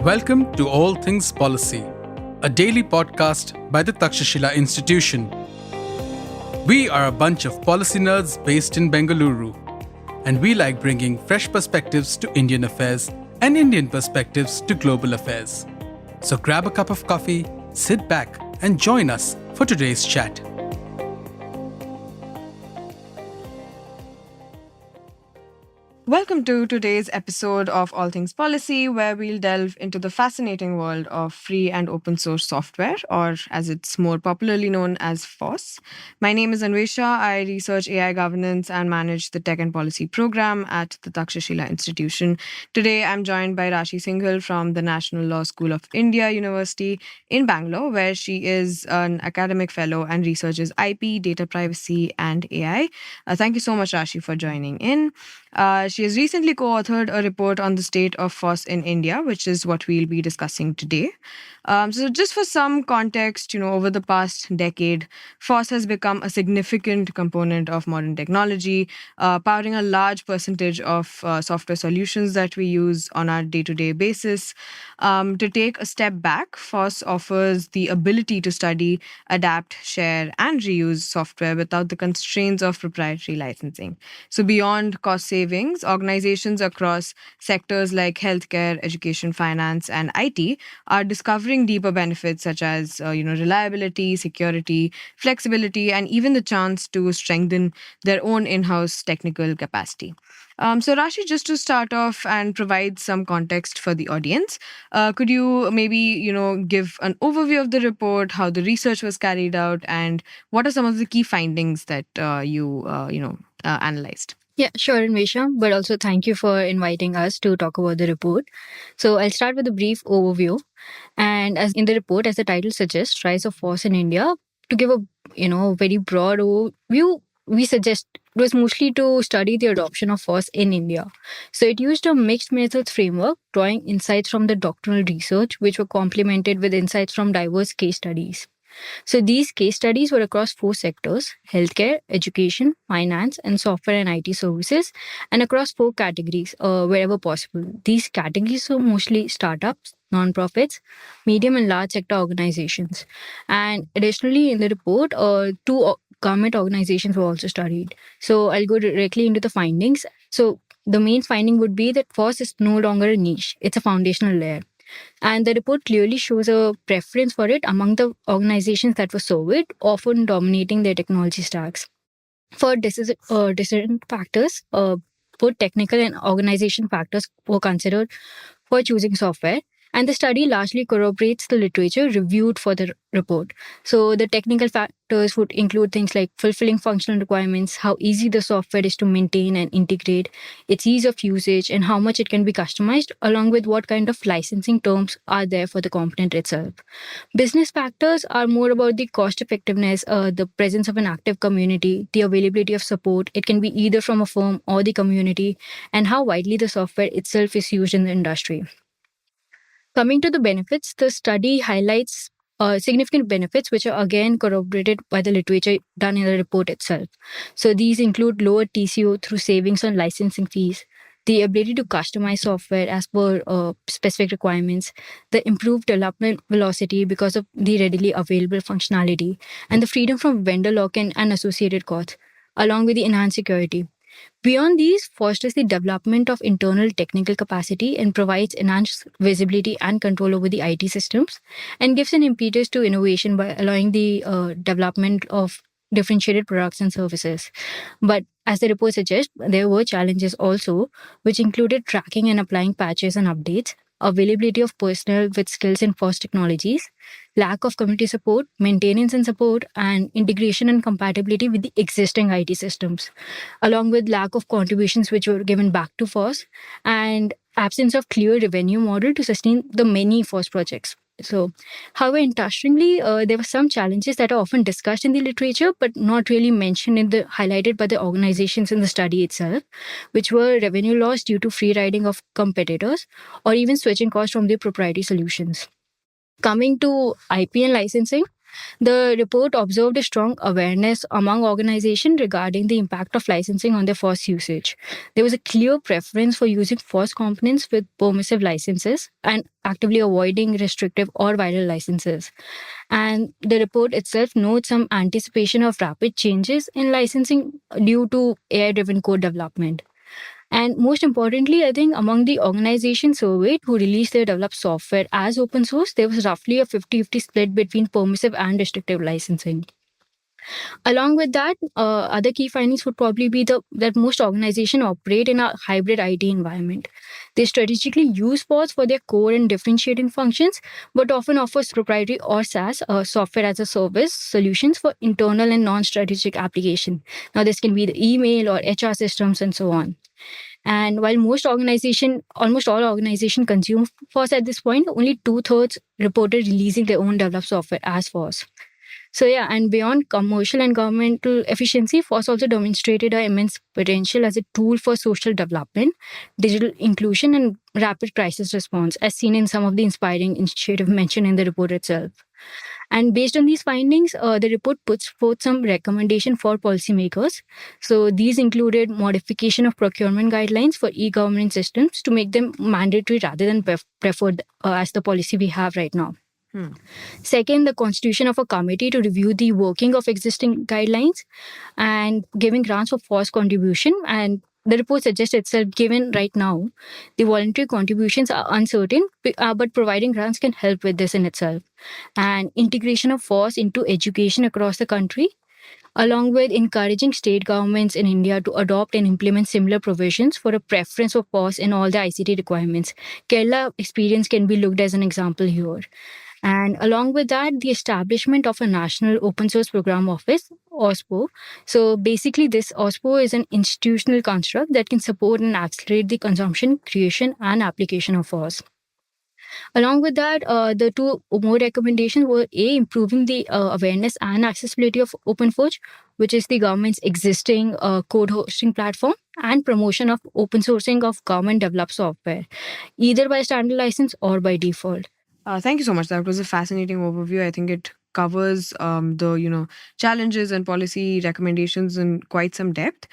Welcome to All Things Policy, a daily podcast by the Takshashila Institution. We are a bunch of policy nerds based in Bengaluru, and we like bringing fresh perspectives to Indian affairs and Indian perspectives to global affairs. So grab a cup of coffee, sit back, and join us for today's chat. Welcome to today's episode of All Things Policy, where we'll delve into the fascinating world of free and open source software, or as it's more popularly known as FOSS. My name is Anvesha. I research AI governance and manage the Tech and Policy program at the Takshashila Institution. Today, I'm joined by Rashi Singhal from the National Law School of India University in Bangalore, where she is an academic fellow and researches IP, data privacy, and AI. Thank you so much, Rashi, for joining in. She has recently co-authored a report on the state of FOSS in India, which is what we'll be discussing today. So just for some context, over the past decade, FOSS has become a significant component of modern technology, powering a large percentage of software solutions that we use on our day-to-day basis. To take a step back, FOSS offers the ability to study, adapt, share, and reuse software without the constraints of proprietary licensing. So beyond cost savings, organizations across sectors like healthcare, education, finance, and IT are discovering deeper benefits such as reliability, security, flexibility, and even the chance to strengthen their own in-house technical capacity. So Rashi, just to start off and provide some context for the audience, could you maybe give an overview of the report, how the research was carried out, and what are some of the key findings that you analyzed? Yeah, sure, Anvesha. But also thank you for inviting us to talk about the report. So I'll start with a brief overview. And as in the report, as the title suggests, Rise of FOSS in India, to give a very broad overview, we suggest it was mostly to study the adoption of FOSS in India. So it used a mixed methods framework, drawing insights from the doctoral research, which were complemented with insights from diverse case studies. So these case studies were across 4 sectors: healthcare, education, finance, and software and IT services, and across 4 categories wherever possible. These categories are mostly startups, nonprofits, medium and large sector organizations. And additionally, in the report, 2 government organizations were also studied. So I'll go directly into the findings. So the main finding would be that FOSS is no longer a niche, it's a foundational layer. And the report clearly shows a preference for it among the organizations that were surveyed, often dominating their technology stacks. For decision factors, both technical and organization factors were considered for choosing software. And the study largely corroborates the literature reviewed for the report. So the technical factors would include things like fulfilling functional requirements, how easy the software is to maintain and integrate, its ease of usage, and how much it can be customized, along with what kind of licensing terms are there for the component itself. Business factors are more about the cost effectiveness, the presence of an active community, the availability of support. It can be either from a firm or the community, and how widely the software itself is used in the industry. Coming to the benefits, the study highlights significant benefits, which are again corroborated by the literature done in the report itself. So these include lower TCO through savings on licensing fees, the ability to customize software as per specific requirements, the improved development velocity because of the readily available functionality, and the freedom from vendor lock-in and associated costs, along with the enhanced security. Beyond these, fosters the development of internal technical capacity and provides enhanced visibility and control over the IT systems, and gives an impetus to innovation by allowing the development of differentiated products and services. But as the report suggests, there were challenges also, which included tracking and applying patches and updates, availability of personnel with skills in FOSS technologies, lack of community support, maintenance and support, and integration and compatibility with the existing IT systems, along with lack of contributions which were given back to FOSS, and absence of clear revenue model to sustain the many FOSS projects. So, however, interestingly, there were some challenges that are often discussed in the literature, but not really mentioned highlighted by the organizations in the study itself, which were revenue loss due to free riding of competitors, or even switching costs from their proprietary solutions. Coming to IP and licensing, The report observed a strong awareness among organizations regarding the impact of licensing on their FOSS usage. There was a clear preference for using FOSS components with permissive licenses and actively avoiding restrictive or viral licenses. And the report itself notes some anticipation of rapid changes in licensing due to AI driven code development. And most importantly, I think among the organizations surveyed who released their developed software as open source, there was roughly a 50-50 split between permissive and restrictive licensing. Along with that, other key findings would probably be that most organizations operate in a hybrid IT environment. They strategically use pods for their core and differentiating functions, but often offers proprietary or SaaS software as a service solutions for internal and non-strategic application. Now, this can be the email or HR systems and so on. And while almost all organizations consume FOSS at this point, only 2/3 reported releasing their own developed software as FOSS. So yeah, and beyond commercial and governmental efficiency, FOSS also demonstrated an immense potential as a tool for social development, digital inclusion, and rapid crisis response, as seen in some of the inspiring initiatives mentioned in the report itself. And based on these findings, the report puts forth some recommendation for policymakers. So these included modification of procurement guidelines for e-government systems to make them mandatory rather than preferred as the policy we have right now. Second, the constitution of a committee to review the working of existing guidelines and giving grants for FOSS contribution. And the report suggests itself, given right now, the voluntary contributions are uncertain, but providing grants can help with this in itself. And integration of FOSS into education across the country, along with encouraging state governments in India to adopt and implement similar provisions for a preference for FOSS in all the ICT requirements. Kerala experience can be looked as an example here. And along with that, the establishment of a National Open Source Program Office, OSPO. So basically, this OSPO is an institutional construct that can support and accelerate the consumption, creation, and application of FOSS. Along with that, the two more recommendations were improving the awareness and accessibility of OpenForge, which is the government's existing code hosting platform, and promotion of open sourcing of government developed software, either by standard license or by default. Thank you so much. That was a fascinating overview. I think it covers the challenges and policy recommendations in quite some depth.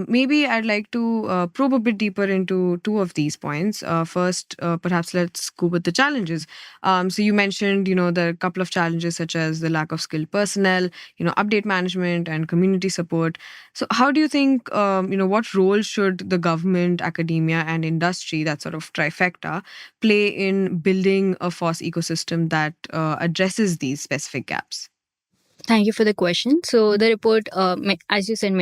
Maybe I'd like to probe a bit deeper into two of these points. First, perhaps let's go with the challenges. So you mentioned there are a couple of challenges such as the lack of skilled personnel, update management and community support. So how do you think what role should the government, academia and industry, that sort of trifecta, play in building a FOSS ecosystem that addresses these specific gaps? Thank you for the question. So the report, as you said,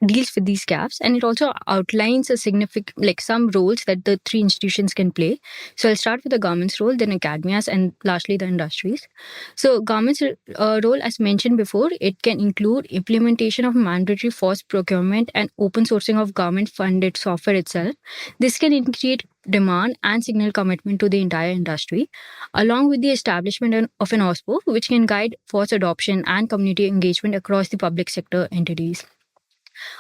deals with these gaps, and it also outlines a significant, some roles that the three institutions can play. So I'll start with the government's role, then academia's, and lastly the industries. So government's role, as mentioned before, it can include implementation of mandatory FOSS procurement and open sourcing of government-funded software itself. This can create demand and signal commitment to the entire industry, along with the establishment of an OSPO, which can guide FOSS adoption and community engagement across the public sector entities.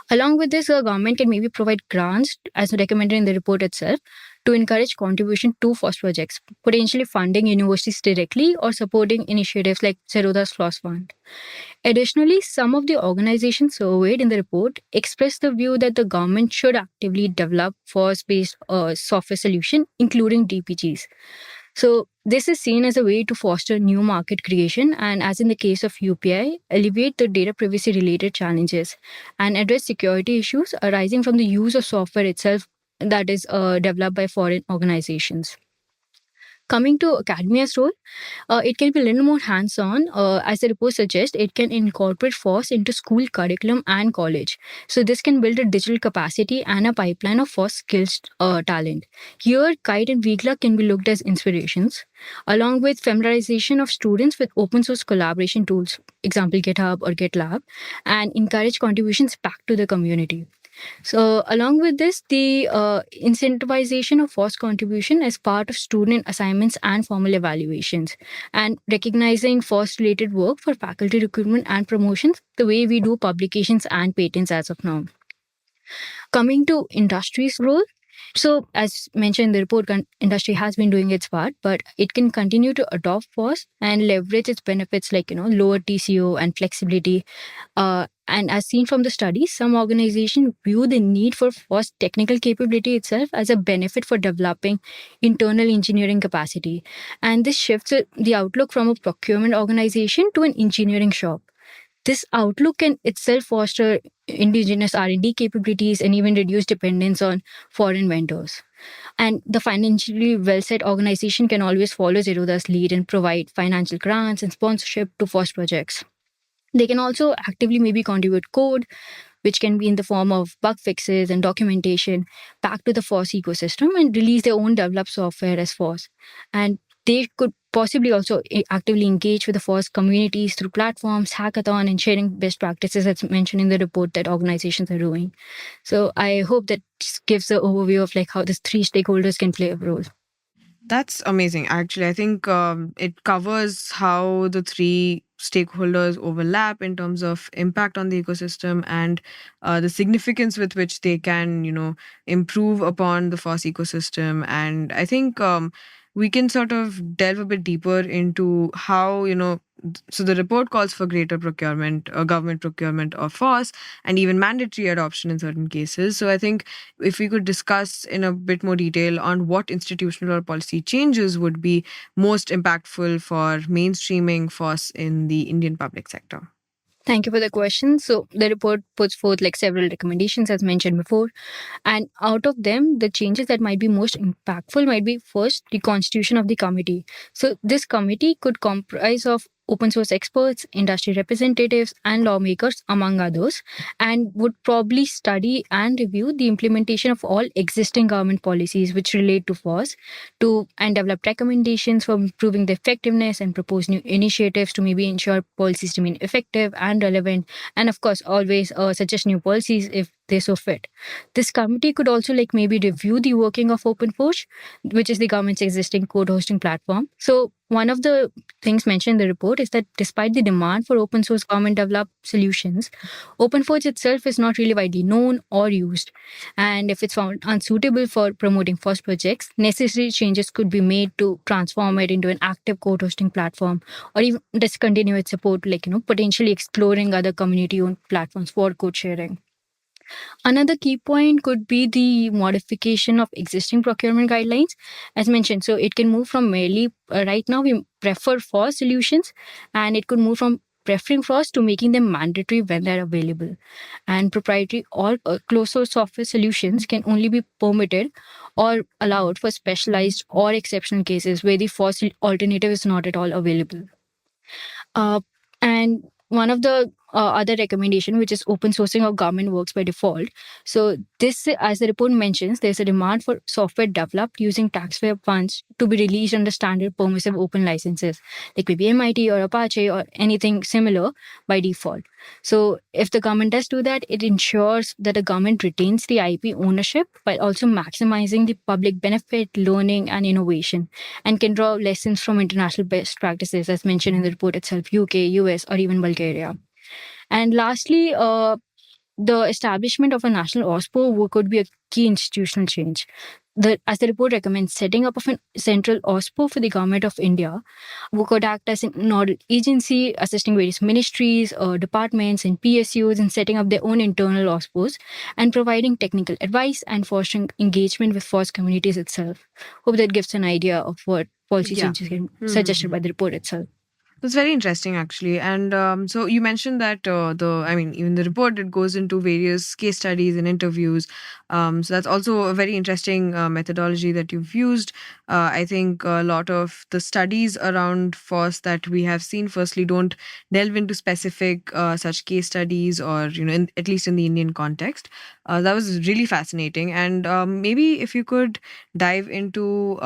Along with this, the government can maybe provide grants, as recommended in the report itself, to encourage contribution to FOSS projects, potentially funding universities directly or supporting initiatives like Zerodha's FOSS Fund. Additionally, some of the organizations surveyed in the report expressed the view that the government should actively develop FOSS-based software solution, including DPGs. So this is seen as a way to foster new market creation and, as in the case of UPI, alleviate the data privacy related challenges and address security issues arising from the use of software itself that is developed by foreign organizations. Coming to academia's role, it can be a little more hands-on. As the report suggests, it can incorporate FOSS into school curriculum and college. So this can build a digital capacity and a pipeline of FOSS skills talent. Here, Kite and Weegla can be looked as inspirations, along with familiarization of students with open source collaboration tools, example GitHub or GitLab, and encourage contributions back to the community. So along with this, the incentivization of FOSS contribution as part of student assignments and formal evaluations, and recognizing FOSS-related work for faculty recruitment and promotions, the way we do publications and patents as of now. Coming to industry's role, So, as mentioned in the report, industry has been doing its part, but it can continue to adopt FOSS and leverage its benefits like, lower TCO and flexibility. And as seen from the studies, some organizations view the need for FOSS technical capability itself as a benefit for developing internal engineering capacity. And this shifts the outlook from a procurement organization to an engineering shop. This outlook can itself foster indigenous R&D capabilities and even reduce dependence on foreign vendors. And the financially well-set organization can always follow Zerodha's lead and provide financial grants and sponsorship to FOSS projects. They can also actively maybe contribute code, which can be in the form of bug fixes and documentation, back to the FOSS ecosystem and release their own developed software as FOSS. And they could possibly also actively engage with the FOSS communities through platforms, hackathon, and sharing best practices that's mentioned in the report that organizations are doing. So I hope that gives an overview of like how these three stakeholders can play a role. That's amazing. Actually, I think it covers how the three stakeholders overlap in terms of impact on the ecosystem and the significance with which they can, improve upon the FOSS ecosystem. And I think we can sort of delve a bit deeper into how, so the report calls for greater procurement, government procurement of FOSS, and even mandatory adoption in certain cases. So I think if we could discuss in a bit more detail on what institutional or policy changes would be most impactful for mainstreaming FOSS in the Indian public sector. Thank you for the question. So the report puts forth like several recommendations as mentioned before. And out of them, the changes that might be most impactful might be first the constitution of the committee. So this committee could comprise of open source experts, industry representatives, and lawmakers, among others, and would probably study and review the implementation of all existing government policies which relate to FOSS and develop recommendations for improving the effectiveness and propose new initiatives to maybe ensure policies remain effective and relevant, and of course always suggest new policies if they so fit. This committee could also like maybe review the working of OpenForge, which is the government's existing code hosting platform. So one of the things mentioned in the report is that despite the demand for open source government developed solutions, OpenForge itself is not really widely known or used. And if it's found unsuitable for promoting FOSS projects, necessary changes could be made to transform it into an active code hosting platform or even discontinue its support, like, potentially exploring other community owned platforms for code sharing. Another key point could be the modification of existing procurement guidelines, as mentioned. So it can move from merely, right now we prefer FOSS solutions, and it could move from preferring FOSS to making them mandatory when they're available. And proprietary or closed source software solutions can only be permitted or allowed for specialized or exceptional cases where the FOSS alternative is not at all available. And one of the other recommendation, which is open sourcing of government works by default. So this, as the report mentions, there's a demand for software developed using taxpayer funds to be released under standard permissive open licenses, like maybe MIT or Apache or anything similar by default. So if the government does do that, it ensures that the government retains the IP ownership while also maximizing the public benefit, learning, and innovation, and can draw lessons from international best practices, as mentioned in the report itself, UK, US, or even Bulgaria. And lastly, the establishment of a national OSPO could be a key institutional change. As the report recommends, setting up of a central OSPO for the government of India, who could act as a nodal agency, assisting various ministries, departments, and PSUs in setting up their own internal OSPOs and providing technical advice and fostering engagement with FOSS communities itself. Hope that gives an idea of what policy changes suggested by the report itself. That's very interesting, actually. And so you mentioned that even the report, it goes into various case studies and interviews. So that's also a very interesting methodology that you've used. I think a lot of the studies around FOSS that we have seen, firstly, don't delve into specific such case studies or, at least in the Indian context. That was really fascinating. And maybe if you could dive into,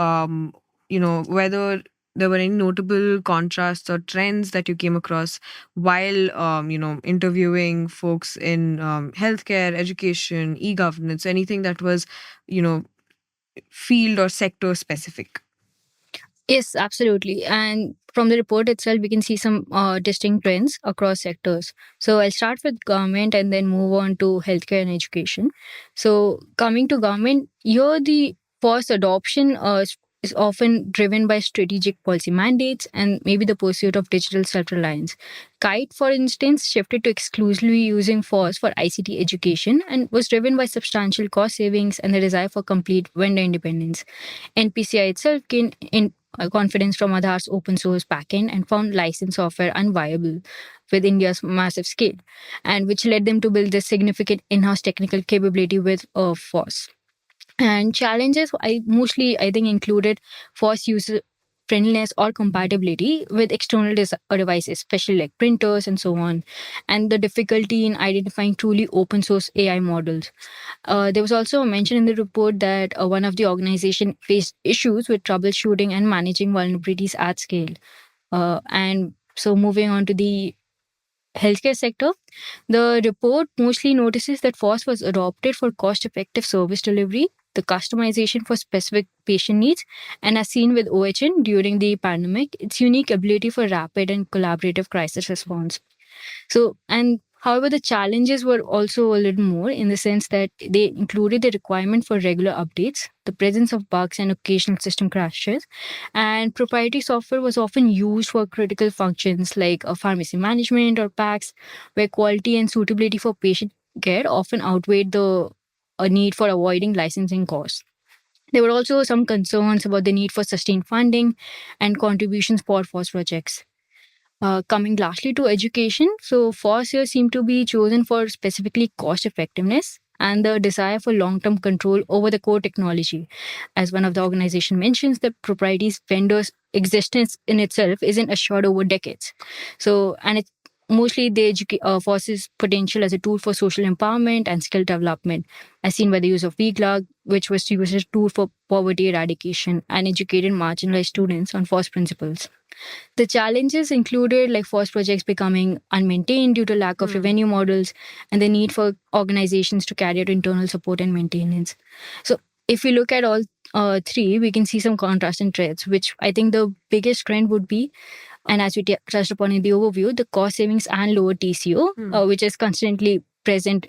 whether there were any notable contrasts or trends that you came across while interviewing folks in healthcare, education, e-governance, anything that was field or sector specific? Yes, absolutely. And from the report itself, we can see some distinct trends across sectors. So I'll start with government and then move on to healthcare and education. So coming to government, here the forced adoption is often driven by strategic policy mandates and maybe the pursuit of digital self-reliance. Kite, for instance, shifted to exclusively using FOSS for ICT education and was driven by substantial cost savings and the desire for complete vendor independence. NPCI itself gained confidence from Aadhaar's open source backend and found licensed software unviable with India's massive scale, and which led them to build this significant in-house technical capability with FOSS. And challenges I think included FOSS user friendliness or compatibility with external devices, especially like printers and so on, and the difficulty in identifying truly open source AI models. There was also a mention in the report that one of the organization faced issues with troubleshooting and managing vulnerabilities at scale. And so moving on to the healthcare sector, the report mostly notices that FOSS was adopted for cost-effective service delivery, the customization for specific patient needs, and as seen with OHN during the pandemic, its unique ability for rapid and collaborative crisis response. So, and however, the challenges were also a little more in the sense that they included the requirement for regular updates, the presence of bugs and occasional system crashes, and proprietary software was often used for critical functions like pharmacy management or PACS, where quality and suitability for patient care often outweighed the need for avoiding licensing costs. There were also some concerns about the need for sustained funding and contributions for FOSS projects. Coming lastly to education, so FOSS here seem to be chosen for specifically cost effectiveness and the desire for long-term control over the core technology. As one of the organization mentions, the proprieties vendors' existence in itself isn't assured over decades. So, and it's mostly the FOSS's potential as a tool for social empowerment and skill development, as seen by the use of VGLUG, which was used as a tool for poverty eradication and educated marginalized students on FOSS principles. The challenges included like FOSS projects becoming unmaintained due to lack of revenue models and the need for organizations to carry out internal support and maintenance. So if we look at all three, we can see some contrasting trends, which I think the biggest trend would be, and as we touched upon in the overview, the cost savings and lower TCO, which is constantly present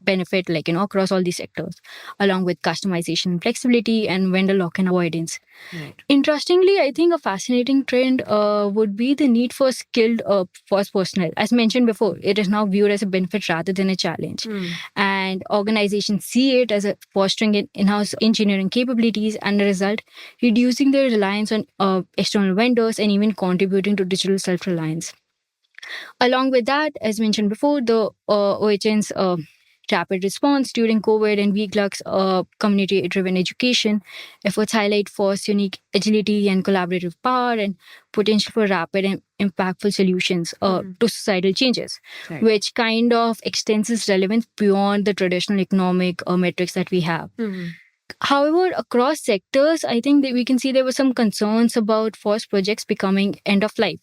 benefit across all these sectors, along with customization, flexibility, and vendor lock-in avoidance. Right. Interestingly, I think a fascinating trend would be the need for skilled force personnel. As mentioned before, it is now viewed as a benefit rather than a challenge. And organizations see it as a fostering in-house engineering capabilities and a result, reducing their reliance on external vendors and even contributing to digital self-reliance. Along with that, as mentioned before, the OHN's rapid response during COVID and VGLUG's community-driven education efforts highlight FOSS unique agility and collaborative power and potential for rapid and impactful solutions to societal changes, Right. which kind of extends its relevance beyond the traditional economic metrics that we have. However, across sectors, I think that we can see there were some concerns about FOSS projects becoming end of life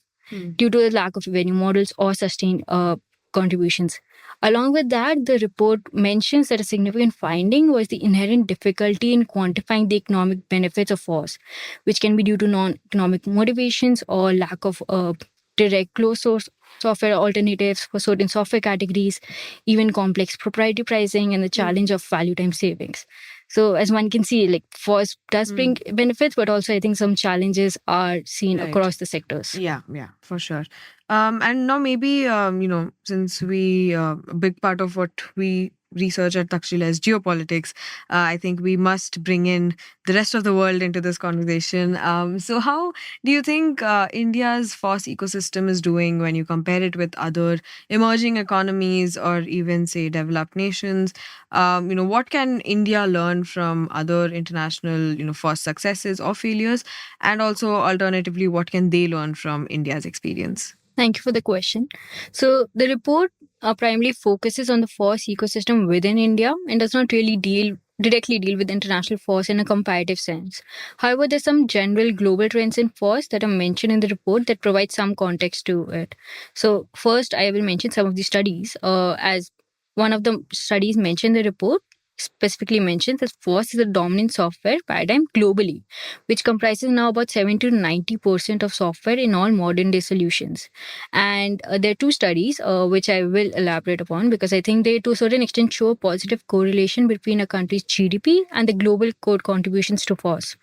due to the lack of revenue models or sustained contributions. Along with that, the report mentions that a significant finding was the inherent difficulty in quantifying the economic benefits of FOSS, which can be due to non-economic motivations or lack of direct closed source software alternatives for certain software categories, even complex proprietary pricing, and the challenge of value time savings. So as one can see, like FOSS does bring benefits, but also I think some challenges are seen Right. across the sectors. Yeah, for sure. And now maybe, since a big part of what we research at Takshila is geopolitics, I think we must bring in the rest of the world into this conversation. So how do you think India's FOSS ecosystem is doing when you compare it with other emerging economies or even say developed nations? What can India learn from other international, FOSS successes or failures? And also alternatively, what can they learn from India's experience? Thank you for the question. So the report primarily focuses on the FOSS ecosystem within India and does not really directly deal with international FOSS in a comparative sense. However, there's some general global trends in FOSS that are mentioned in the report that provide some context to it. So first, I will mention some of the studies. As one of the studies mentioned in the report, specifically mentions that FOSS is the dominant software paradigm globally, which comprises now about 70 to 90% of software in all modern day solutions. And there are two studies which I will elaborate upon because I think they, to a certain extent, show a positive correlation between a country's GDP and the global code contributions to FOSS.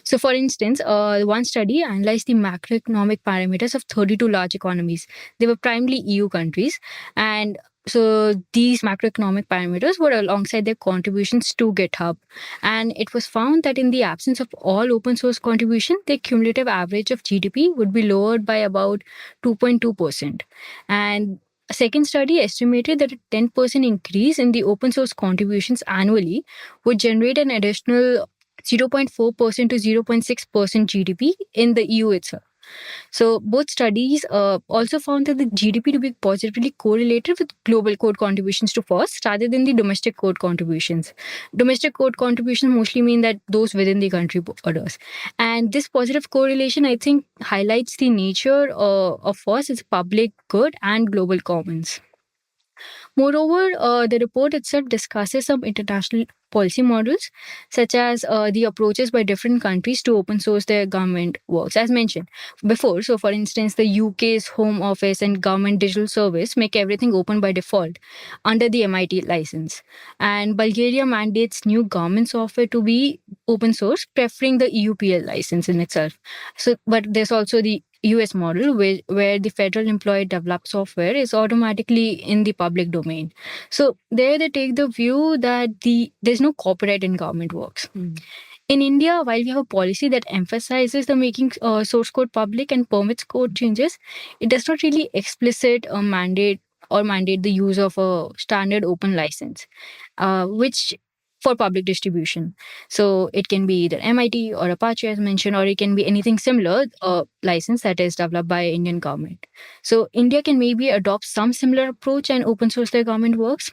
So, for instance, one study analyzed the macroeconomic parameters of 32 large economies. They were primarily EU countries. And so these macroeconomic parameters were alongside their contributions to GitHub. And it was found that in the absence of all open source contribution, the cumulative average of GDP would be lowered by about 2.2%. And a second study estimated that a 10% increase in the open source contributions annually would generate an additional 0.4% to 0.6% GDP in the EU itself. So both studies also found that the GDP to be positively correlated with global code contributions to FOSS rather than the domestic code contributions. Domestic code contributions mostly mean that those within the country borders. And this positive correlation, I think, highlights the nature of FOSS as public good and global commons. Moreover, the report itself discusses some international policy models, such as the approaches by different countries to open source their government works, as mentioned before. So, for instance, the UK's Home Office and Government Digital Service make everything open by default under the MIT license. And Bulgaria mandates new government software to be open source, preferring the EUPL license in itself. So, but there's also the US model where the federal employee developed software is automatically in the public domain. So there they take the view that there's no copyright in government works. In India, while we have a policy that emphasizes the making source code public and permits code changes, it does not really explicit mandate the use of a standard open license, which for public distribution. So it can be either MIT or Apache as mentioned, or it can be anything similar, license that is developed by Indian government. So India can maybe adopt some similar approach and open source their government works.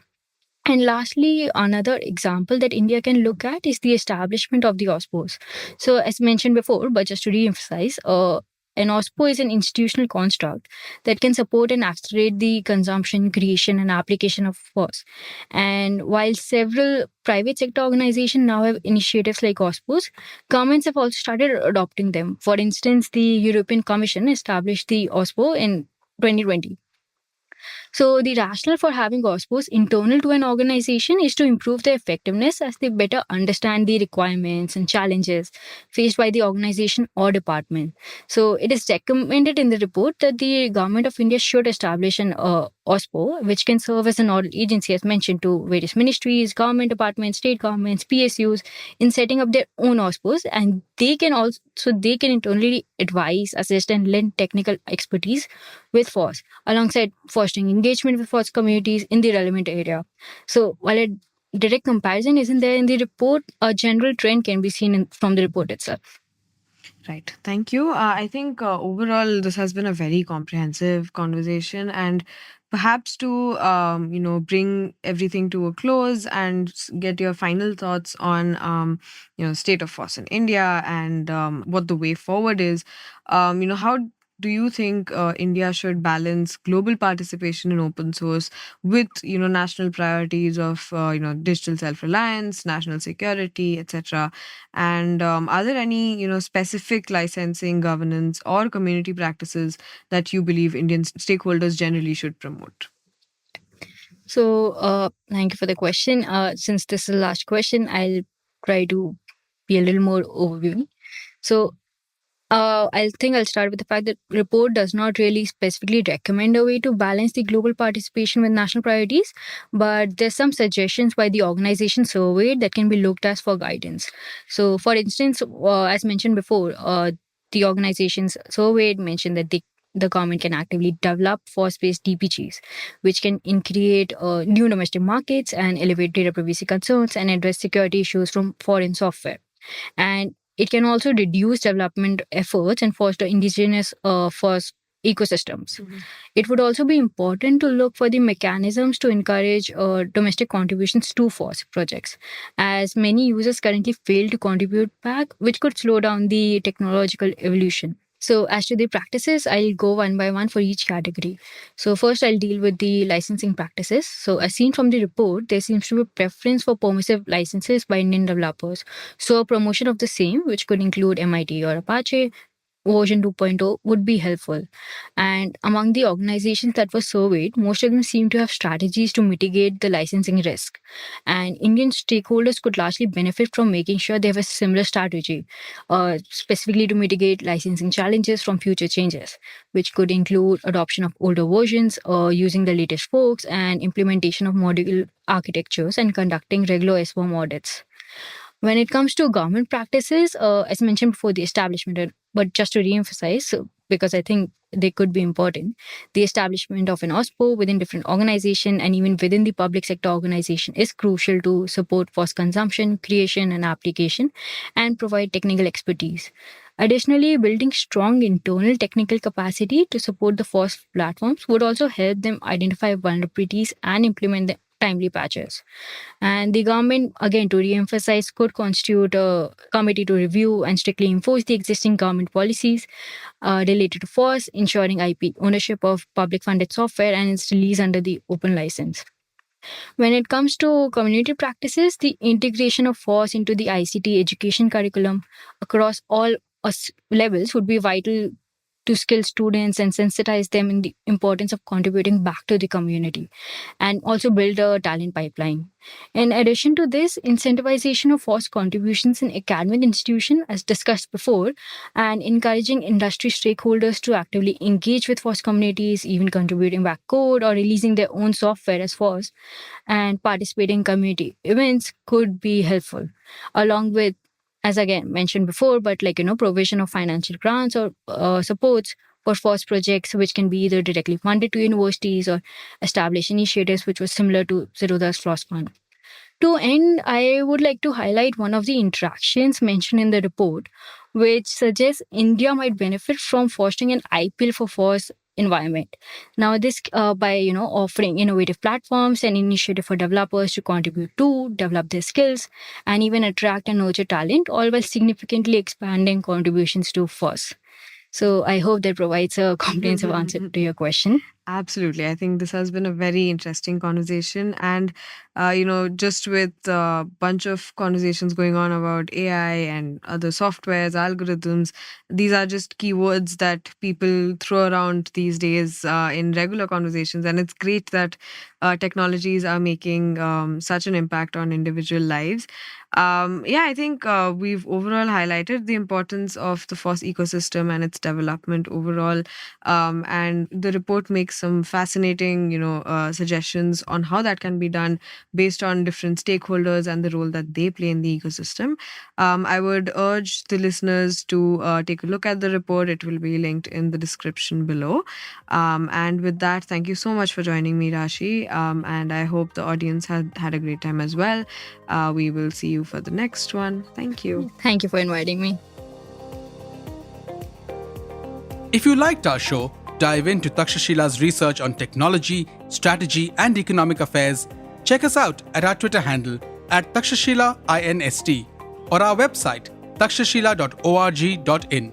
And lastly, another example that India can look at is the establishment of the OSPOs. So as mentioned before, but just to re-emphasize, an OSPO is an institutional construct that can support and accelerate the consumption, creation, and application of FOSS. And while several private sector organizations now have initiatives like OSPOs, governments have also started adopting them. For instance, the European Commission established the OSPO in 2020. So the rationale for having OSPOs internal to an organization is to improve their effectiveness as they better understand the requirements and challenges faced by the organization or department. So it is recommended in the report that the government of India should establish an OSPO, which can serve as a nodal agency, as mentioned, to various ministries, government departments, state governments, PSUs, in setting up their own OSPOs, and they can internally advise, assist, and lend technical expertise with FOSS, alongside fostering engagement with FOSS communities in the relevant area. So while a direct comparison isn't there in the report, a general trend can be seen from the report itself. Right. Thank you. I think overall this has been a very comprehensive conversation, and perhaps to bring everything to a close and get your final thoughts on state of FOSS in India and what the way forward is. How do you think India should balance global participation in open source with national priorities of digital self-reliance, national security, etc.? And are there any specific licensing, governance, or community practices that you believe Indian stakeholders generally should promote? So thank you for the question. Since this is the last question, I'll try to be a little more overview. So I think I'll start with the fact that report does not really specifically recommend a way to balance the global participation with national priorities, but there's some suggestions by the organization surveyed that can be looked as for guidance. So, for instance, as mentioned before, the organizations surveyed mentioned that the government can actively develop FOSS-based DPGs, which can create new domestic markets and elevate data privacy concerns and address security issues from foreign software. And it can also reduce development efforts and foster indigenous FOSS ecosystems. It would also be important to look for the mechanisms to encourage domestic contributions to FOSS projects, as many users currently fail to contribute back, which could slow down the technological evolution. So, as to the practices, I'll go one by one for each category. So, first, I'll deal with the licensing practices. So, as seen from the report, there seems to be a preference for permissive licenses by Indian developers. So, a promotion of the same, which could include MIT or Apache, version 2.0 would be helpful. And among the organizations that were surveyed, most of them seem to have strategies to mitigate the licensing risk. And Indian stakeholders could largely benefit from making sure they have a similar strategy, specifically to mitigate licensing challenges from future changes, which could include adoption of older versions, using the latest forks, and implementation of modular architectures and conducting regular SVOM audits. When it comes to government practices, as mentioned before, the establishment, but just to re-emphasize, because I think they could be important, the establishment of an OSPO within different organization and even within the public sector organization is crucial to support FOSS consumption, creation, and application, and provide technical expertise. Additionally, building strong internal technical capacity to support the FOSS platforms would also help them identify vulnerabilities and implement the timely patches. And the government, again, to re-emphasize, could constitute a committee to review and strictly enforce the existing government policies related to FOSS, ensuring IP ownership of public-funded software and its release under the open license. When it comes to community practices, the integration of FOSS into the ICT education curriculum across all levels would be vital to skill students and sensitize them in the importance of contributing back to the community, and also build a talent pipeline. In addition to this, incentivization of FOSS contributions in academic institutions, as discussed before, and encouraging industry stakeholders to actively engage with FOSS communities, even contributing back code or releasing their own software as FOSS, and participating in community events could be helpful, along with, as again mentioned before, but provision of financial grants or supports for FOSS projects, which can be either directly funded to universities or establish initiatives which was similar to Zerodha's FOSS Fund. To end, I would like to highlight one of the interactions mentioned in the report, which suggests India might benefit from fostering an IPL for FOSS environment. Now, this by offering innovative platforms and initiative for developers to contribute to, develop their skills, and even attract and nurture talent, all while significantly expanding contributions to FOSS. So I hope that provides a comprehensive answer to your question. Absolutely. I think this has been a very interesting conversation. And, just with a bunch of conversations going on about AI and other softwares, algorithms, these are just keywords that people throw around these days in regular conversations. And it's great that technologies are making such an impact on individual lives. I think we've overall highlighted the importance of the FOSS ecosystem and its development overall. And the report makes some fascinating, suggestions on how that can be done based on different stakeholders and the role that they play in the ecosystem. I would urge the listeners to take a look at the report. It will be linked in the description below. And with that, thank you so much for joining me, Rashi. And I hope the audience had a great time as well. We will see you for the next one. Thank you. Thank you for inviting me. If you liked our show, dive into Takshashila's research on technology, strategy, and economic affairs. Check us out at our Twitter handle @TakshashilaINST or our website takshashila.org.in.